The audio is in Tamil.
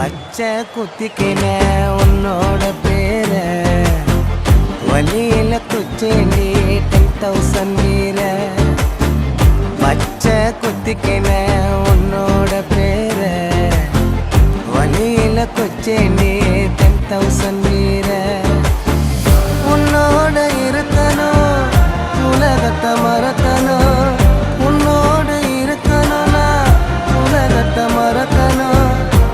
பச்சை குத்திக்கின உன்னோட பேர வழியில குச்சேண்டி 10,000 வீர பச்சை குத்திக்கின உன்னோட பேர வழியில குச்சேண்டி 10,000 வீர